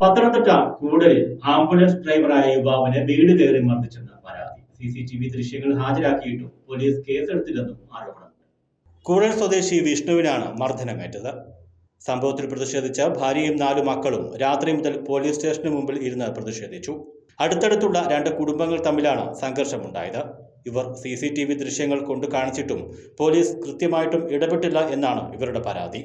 Pathanamthitta കൂടലിൽ ambulance ഡ്രൈവറായ യുവാവിനെ വീട് കയറി മർദ്ദിച്ചെന്ന് പരാതി. CCTV ദൃശ്യങ്ങൾ ഹാജരാക്കിയിട്ടും പോലീസ് കേസെടുത്തില്ലെന്നും ആരോപണം. കൂടൽ സ്വദേശി വിഷ്ണുവിനാണ് മർദ്ദനമേറ്റത്. സംഭവത്തിൽ പ്രതിഷേധിച്ച ഭാര്യയും 4 മക്കളും രാത്രി മുതൽ പോലീസ് സ്റ്റേഷന് മുമ്പിൽ ഇരുന്ന് പ്രതിഷേധിച്ചു. അടുത്തടുത്തുള്ള 2 കുടുംബങ്ങൾ തമ്മിലാണ് സംഘർഷമുണ്ടായത്. ഇവർ CCTV ദൃശ്യങ്ങൾ കൊണ്ട് കാണിച്ചിട്ടും പോലീസ് കൃത്യമായിട്ടും ഇടപെട്ടില്ല എന്നാണ് ഇവരുടെ പരാതി.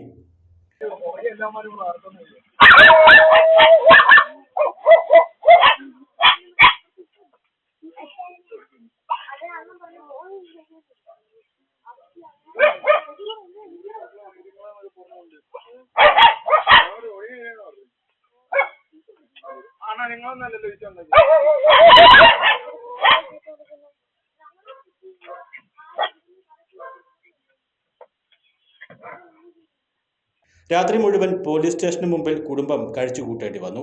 രാത്രി മുഴുവൻ പോലീസ് സ്റ്റേഷന് മുമ്പിൽ കുടുംബം കഴിച്ചുകൂട്ടേണ്ടി വന്നു.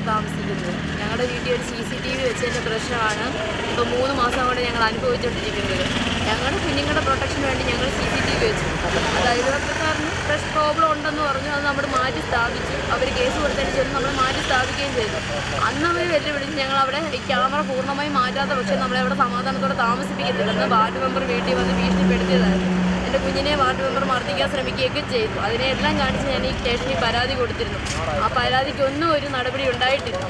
താമസിക്കുന്നത് ഞങ്ങളുടെ വീട്ടിൽ ഒരു CCTV വെച്ചതിൻ്റെ പ്രശ്നമാണ് ഇപ്പോൾ 3 മാസം കൊണ്ട് ഞങ്ങൾ അനുഭവിച്ചുകൊണ്ടിരിക്കുന്നത്. ഞങ്ങളുടെ കുഞ്ഞുങ്ങളുടെ പ്രൊട്ടക്ഷന് വേണ്ടി ഞങ്ങൾ CCTV വെച്ചു. അത് അയൽവക്കക്കാരന് പ്രോബ്ലം ഉണ്ടെന്ന് പറഞ്ഞു. അത് നമ്മൾ മാറ്റി സ്ഥാപിച്ചു. അവർ കേസ് കൊടുത്തതിന് ശേഷം നമ്മൾ മാറ്റി സ്ഥാപിക്കുകയും ചെയ്തു. അന്ന് അവർ വെല്ലുവിളിച്ച് ഞങ്ങൾ അവിടെ ഈ ക്യാമറ പൂർണ്ണമായി മാറ്റാത്ത പക്ഷേ നമ്മളെ അവിടെ സമാധാനത്തോടെ താമസിപ്പിക്കത്തില്ലെന്ന് വാർഡ് മെമ്പർ വീട്ടിൽ വന്ന് ഭീഷണിപ്പെടുത്തിയതായിരുന്നു. എൻ്റെ കുഞ്ഞിനെ വാർഡ് മെമ്പർ മർദ്ദിക്കാൻ ശ്രമിക്കുകയൊക്കെ ചെയ്തു. അതിനെല്ലാം കാണിച്ച് ഞാൻ ഈ സ്റ്റേഷനിൽ പരാതി കൊടുത്തിരുന്നു. ആ പരാതിക്കൊന്നും ഒരു നടപടി ഉണ്ടായിട്ടില്ല.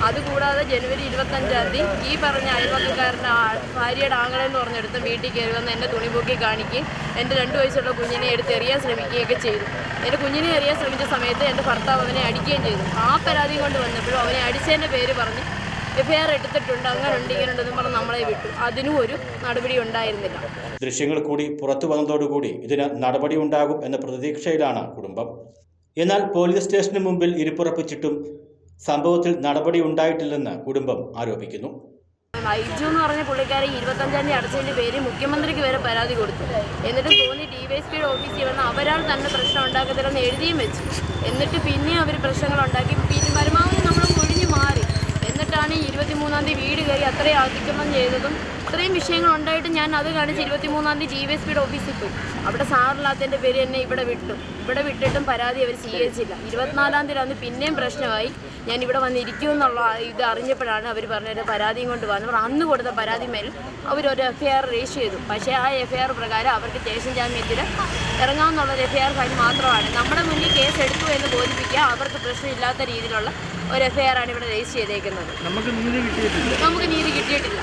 അതുകൂടാതെ ജനുവരി 25-ാം തീയതി ഈ പറഞ്ഞ അയൽവക്കക്കാരൻ്റെ ഭാര്യയുടെ ആങ്ങളെന്ന് പറഞ്ഞെടുത്ത് വീട്ടിൽ കയറി വന്ന് എന്നെ തുണിപൊക്കി കാണിക്കുകയും എൻ്റെ 2 വയസ്സുള്ള കുഞ്ഞിനെ എടുത്ത് എറിയാൻ ശ്രമിക്കുകയൊക്കെ ചെയ്തു. എൻ്റെ കുഞ്ഞിനെ എറിയാൻ ശ്രമിച്ച സമയത്ത് എൻ്റെ ഭർത്താവ് അവനെ അടിക്കുകയും ചെയ്തു. ആ പരാതി കൊണ്ട് വന്നപ്പോഴും അവനെ അടിച്ചതിൻ്റെ പേര് പറഞ്ഞ് FIR എടുത്തിട്ടുണ്ട്, അങ്ങനുണ്ട് ഇങ്ങനെയുണ്ടെന്നും പറഞ്ഞ് നമ്മളെ വിട്ടു. അതിനും ഒരു നടപടി ഉണ്ടായിരുന്നില്ല. ദൃശ്യങ്ങൾ കൂടി പുറത്തു വന്നതോടുകൂടി ഇതിന് നടപടി ഉണ്ടാകും എന്ന പ്രതീക്ഷയിലാണ് കുടുംബം. എന്നാൽ പോലീസ് സ്റ്റേഷന് മുമ്പിൽ ഇരിപ്പുറപ്പിച്ചിട്ടും സംഭവത്തിൽ നടപടി ഉണ്ടായിട്ടില്ലെന്ന് കുടുംബം ആരോപിക്കുന്നു. ഐജു എന്ന് പറഞ്ഞ പുള്ളിക്കാരെ 25-ാം തീയതി അടച്ചതിൻ്റെ പേര് മുഖ്യമന്ത്രിക്ക് വരെ പരാതി കൊടുത്തു. എന്നിട്ട് തോന്നി DYSPയുടെ ഓഫീസിൽ വന്ന് അവരാൾ തന്നെ പ്രശ്നം ഉണ്ടാക്കത്തില്ലെന്ന് എഴുതിയും വെച്ചു. എന്നിട്ട് പിന്നെ അവർ പ്രശ്നങ്ങളുണ്ടാക്കി പരമാവധി നമ്മൾ ഒഴിഞ്ഞു മാറി. എന്നിട്ടാണ് 23-ാം തീയതി വീട് കയറി അത്രയും അതിക്രമം ചെയ്തതും ഇത്രയും വിഷയങ്ങൾ ഉണ്ടായിട്ട് ഞാൻ അത് കാണിച്ച് 23-ാം തീയതി DYSPയുടെ ഓഫീസിൽ പോയി. അവിടെ സാറില്ലാത്തതിൻ്റെ പേര് എന്നെ ഇവിടെ വിട്ടു. ഇവിടെ വിട്ടിട്ടും പരാതി അവർ സ്വീകരിച്ചില്ല. 24-ാം തീയതി അന്ന് പിന്നെയും പ്രശ്നമായി. ഞാൻ ഇവിടെ വന്നിരിക്കുമെന്നുള്ള ഇത് അറിഞ്ഞപ്പോഴാണ് അവർ പറഞ്ഞത് പരാതിയും കൊണ്ട് വന്നവർ അന്ന് കൊടുത്ത പരാതി മേൽ അവരൊരു FIR രജിസ്റ്റർ ചെയ്തു. പക്ഷേ ആ FIR പ്രകാരം അവർക്ക് സ്റ്റേഷൻ ജാമ്യത്തിൽ ഇറങ്ങാമെന്നുള്ളൊരു FIR ഫയൽ മാത്രമാണ്. നമ്മുടെ മുന്നിൽ കേസ് എടുത്തു എന്ന് ബോധിപ്പിക്കുക അവർക്ക് പ്രശ്നമില്ലാത്ത രീതിയിലുള്ള ഒരു FIR ആണ് ഇവിടെ രജിസ്റ്റർ ചെയ്തേക്കുന്നത്. നമുക്ക് നീതി കിട്ടിയിട്ടില്ല.